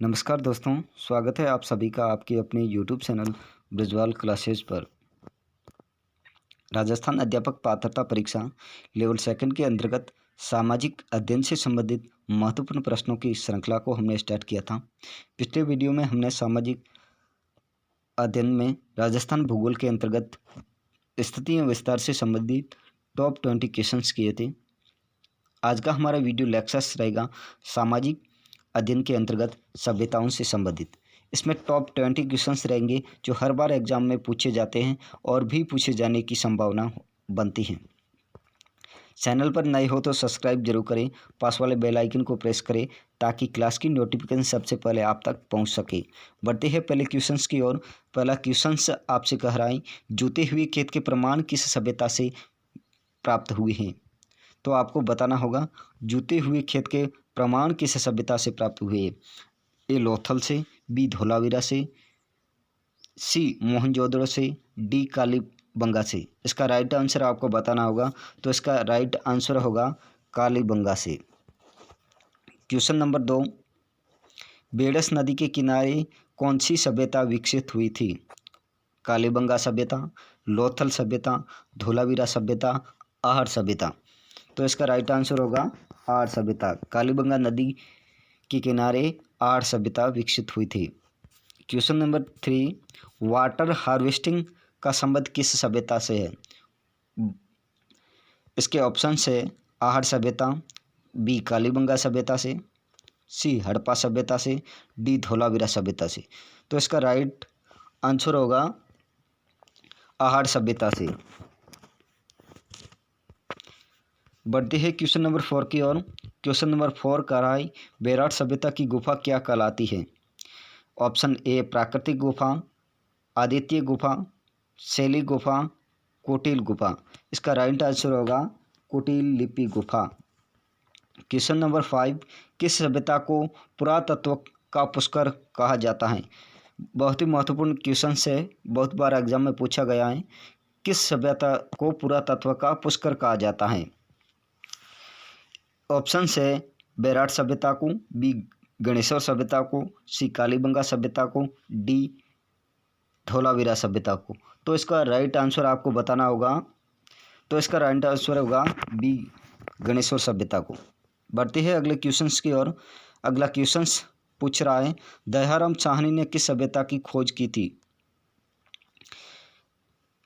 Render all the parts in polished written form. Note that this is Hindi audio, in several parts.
नमस्कार दोस्तों, स्वागत है आप सभी का आपके अपने यूट्यूब चैनल ब्रजवाल क्लासेज पर। राजस्थान अध्यापक पात्रता परीक्षा लेवल सेकंड के अंतर्गत सामाजिक अध्ययन से संबंधित महत्वपूर्ण प्रश्नों की श्रृंखला को हमने स्टार्ट किया था। पिछले वीडियो में हमने सामाजिक अध्ययन में राजस्थान भूगोल के अंतर्गत स्थिति एवं विस्तार से संबंधित टॉप 20 क्वेश्चंस किए थे। आज का हमारा वीडियो लेक्चर्स रहेगा सामाजिक अध्ययन के अंतर्गत सभ्यताओं से संबंधित। इसमें टॉप 20 क्वेश्चंस रहेंगे जो हर बार एग्जाम में पूछे जाते हैं और भी पूछे जाने की संभावना बनती है। चैनल पर नए हो तो सब्सक्राइब जरूर करें, पास वाले बेल आइकन को प्रेस करें ताकि क्लास की नोटिफिकेशन सबसे पहले आप तक पहुंच सके। बढ़ते हैं पहले क्वेश्चंस की ओर। पहला क्वेश्चंस आपसे कह रहा है, जुते हुए खेत के प्रमाण किस सभ्यता से प्राप्त हुए हैं? तो आपको बताना होगा जुते हुए खेत के प्रमाण किस सभ्यता से प्राप्त हुए। ए लोथल से, बी धोलावीरा से, सी मोहनजोदड़ो से, डी कालीबंगा से। इसका राइट आंसर आपको बताना होगा, तो इसका राइट आंसर होगा कालीबंगा से। क्वेश्चन नंबर 2, बेडस नदी के किनारे कौन सी सभ्यता विकसित हुई थी? कालीबंगा सभ्यता, लोथल सभ्यता, धोलावीरा सभ्यता, आहर सभ्यता। तो इसका राइट आंसर होगा आहर सभ्यता। कालीबंगा नदी के किनारे आहर सभ्यता विकसित हुई थी। क्वेश्चन नंबर 3, वाटर हार्वेस्टिंग का संबंध किस सभ्यता से है? इसके ऑप्शन है आहर सभ्यता, बी कालीबंगा सभ्यता से, सी हड़प्पा सभ्यता से, डी धोलावीरा सभ्यता से। तो इसका राइट आंसर होगा आहर सभ्यता से। बढ़ते हैं क्वेश्चन नंबर 4 की ओर। क्वेश्चन नंबर 4 कह रहा है, बेराट सभ्यता की गुफा क्या कहलाती है? ऑप्शन ए प्राकृतिक गुफा, आदित्य गुफा, शैली गुफा, कुटिल गुफा। इसका राइट आंसर होगा कुटिल लिपि गुफा। क्वेश्चन नंबर 5, किस सभ्यता को पुरातत्व का पुष्कर कहा जाता है? बहुत ही महत्वपूर्ण क्वेश्चन है, बहुत बार एग्जाम में पूछा गया है। किस सभ्यता को पुरातत्व का पुष्कर कहा जाता है? ऑप्शन है बेराट सभ्यता को, बी गणेश्वर सभ्यता को, सी कालीबंगा सभ्यता को, डी धोलावीरा सभ्यता को। तो इसका राइट आंसर आपको बताना होगा, तो इसका राइट आंसर होगा बी गणेश्वर सभ्यता को। बढ़ते हैं अगले क्वेश्चंस की ओर। अगला क्वेश्चंस पूछ रहा है, दयाराम साहनी ने किस सभ्यता की खोज की थी?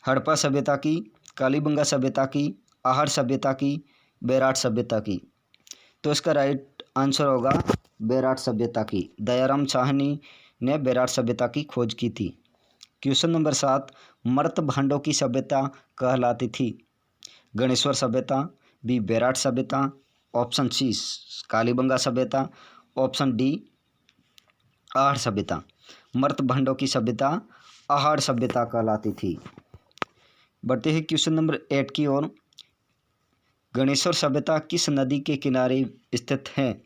हड़प्पा सभ्यता की, कालीबंगा सभ्यता की, आहर सभ्यता की, बेराट सभ्यता की। तो इसका राइट आंसर होगा बेराट सभ्यता की। दयाराम साहनी ने बेराट सभ्यता की खोज की थी। क्वेश्चन नंबर 7, मर्त भांडों की सभ्यता कहलाती थी? गणेश्वर सभ्यता, बी बेराट सभ्यता, ऑप्शन सी कालीबंगा सभ्यता, ऑप्शन डी आहर सभ्यता। मर्त भांडों की सभ्यता आहर सभ्यता कहलाती थी। बढ़ते हैं क्वेश्चन नंबर 8 की ओर। गणेश्वर सभ्यता किस नदी के किनारे स्थित है?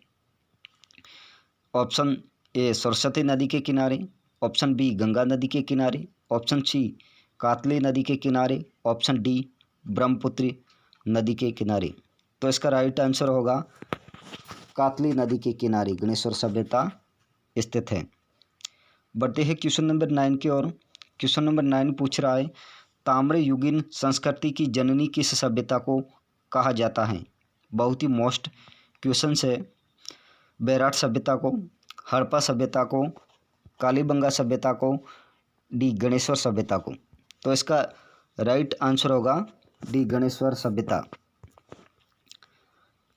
ऑप्शन ए सरस्वती नदी के किनारे, ऑप्शन बी गंगा नदी के किनारे, ऑप्शन सी कातली नदी के किनारे, ऑप्शन डी ब्रह्मपुत्र नदी के किनारे। तो इसका राइट आंसर होगा कातली नदी के किनारे गणेश्वर सभ्यता स्थित है। बढ़ते हैं क्वेश्चन नंबर 9 की ओर। क्वेश्चन नंबर 9 पूछ रहा है, ताम्रयुगीन संस्कृति की जननी किस सभ्यता को कहा जाता है? बहुत ही मोस्ट क्वेश्चन है। बेराट सभ्यता को, हड़प्पा सभ्यता को, कालीबंगा सभ्यता को, डी गणेश्वर सभ्यता को। तो इसका राइट आंसर होगा डी गणेश्वर सभ्यता।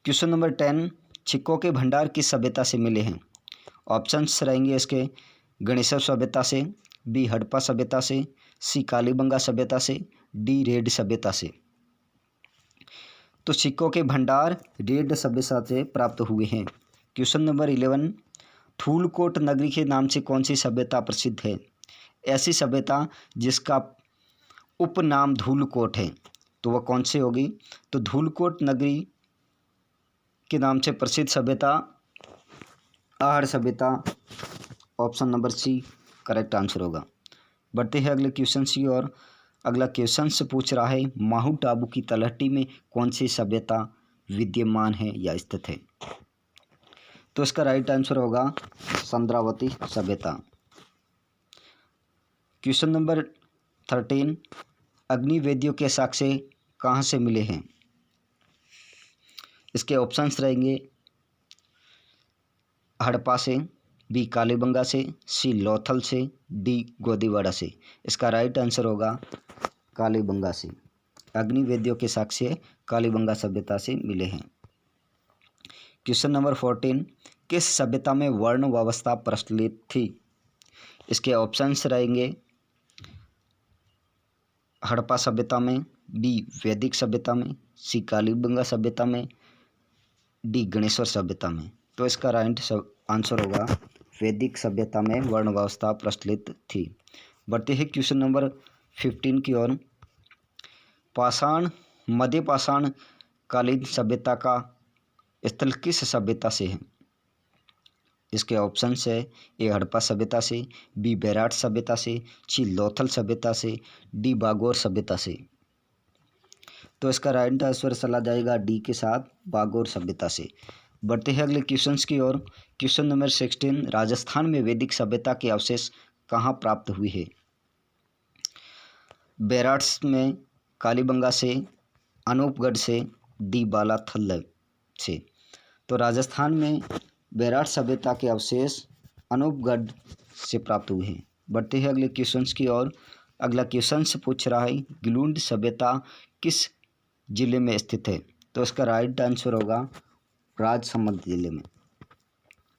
क्वेश्चन नंबर 10, सिक्कों के भंडार किस सभ्यता से मिले हैं? ऑप्शंस रहेंगे इसके गणेश्वर सभ्यता से, बी हड़प्पा सभ्यता से, सी कालीबंगा सभ्यता से, डी रेड सभ्यता से। तो सिक्कों के भंडार रेड सभ्यता से प्राप्त हुए हैं। क्वेश्चन नंबर 11, धूलकोट नगरी के नाम से कौन सी सभ्यता प्रसिद्ध है? ऐसी सभ्यता जिसका उपनाम धूलकोट है, तो वह कौन सी होगी? तो धूलकोट नगरी के नाम से प्रसिद्ध सभ्यता आहर सभ्यता, option number C correct answer होगा। बढ़ते हैं अगले क्वेश्चन की ओर। अगला क्वेश्चन से पूछ रहा है, माउंट आबू की तलहटी में कौन सी सभ्यता विद्यमान है या स्थित है? तो इसका राइट आंसर होगा संद्रावती सभ्यता। क्वेश्चन नंबर 13, अग्निवेदियों के साक्ष्य कहाँ से मिले हैं? इसके ऑप्शंस रहेंगे हड़प्पा से, बी कालीबंगा से, सी लोथल से, डी गोदीवाड़ा से। इसका राइट आंसर होगा कालीबंगा से। अग्निवेदियों के साक्ष्य कालीबंगा सभ्यता से मिले हैं। क्वेश्चन नंबर 14, किस सभ्यता में वर्ण व्यवस्था प्रचलित थी? इसके ऑप्शंस रहेंगे हड़प्पा सभ्यता में, बी वैदिक सभ्यता में, सी कालीबंगा सभ्यता में, डी गणेश्वर सभ्यता में। तो इसका राइट आंसर होगा वैदिक सभ्यता में वर्ण व्यवस्था प्रचलित थी। बढ़ते हैं क्वेश्चन नंबर 15 की ओर। पाषाण मध्य पाषाण कालीन सभ्यता का स्थल किस सभ्यता से है? इसके ऑप्शन है ए हड़प्पा सभ्यता से, बी बेराट सभ्यता से, सी लोथल सभ्यता से, डी बागोर सभ्यता से। तो इसका राइट आंसर चला जाएगा डी के साथ, बागोर सभ्यता से। बढ़ते हैं अगले क्वेश्चंस की ओर। क्वेश्चन नंबर 16, राजस्थान में वैदिक सभ्यता के अवशेष कहाँ प्राप्त हुए हैं? बेराट्स में, कालीबंगा से, अनूपगढ़ से, डी बालाथल से। तो राजस्थान में बेराट सभ्यता के अवशेष अनूपगढ़ से प्राप्त हुए हैं। बढ़ते हैं अगले क्वेश्चंस की ओर। अगला क्वेश्चन से पूछ रहा है गिलुंड सभ्यता किस जिले में स्थित है? तो इसका राइट आंसर होगा राजसमंद जिले में।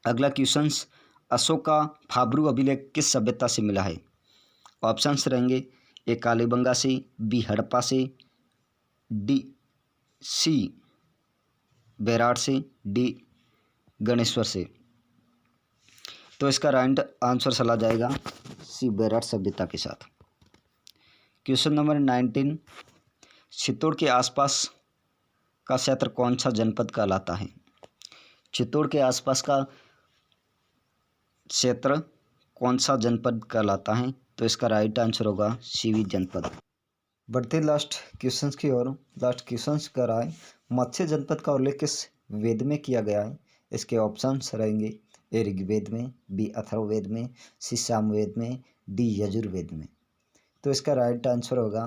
अगला क्वेश्चन, अशोका फाब्रू अभिलेख किस सभ्यता से मिला है? ऑप्शंस रहेंगे ए कालीबंगा से, बी हड़प्पा से, डी सी बेराट से, डी गणेश्वर से। तो इसका राइट आंसर चला जाएगा सी बेराट सभ्यता के साथ। क्वेश्चन नंबर 19, चित्तौड़ के आसपास का क्षेत्र कौन सा जनपद कहलाता है? चित्तौड़ के आसपास का क्षेत्र कौन सा जनपद कहलाता है? तो इसका राइट आंसर होगा सीवी जनपद। बढ़ते लास्ट क्वेश्चंस की ओर। लास्ट क्वेश्चंस कर रहा है मत्स्य जनपद का उल्लेख किस वेद में किया गया है? इसके ऑप्शंस रहेंगे ए ऋग्वेद में, बी अथर्ववेद में, सी सामवेद में, डी यजुर्वेद में। तो इसका राइट आंसर होगा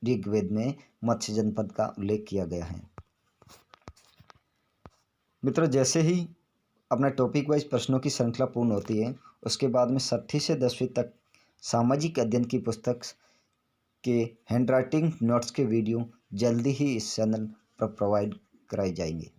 ऋग्वेद में मत्स्य जनपद का उल्लेख किया गया है। मित्रों, जैसे ही अपना टॉपिक वाइज प्रश्नों की श्रृंखला पूर्ण होती है उसके बाद में 6ठी से 10वीं तक सामाजिक अध्ययन की पुस्तक के हैंडराइटिंग नोट्स के वीडियो जल्दी ही इस चैनल पर प्रोवाइड कराए जाएंगे।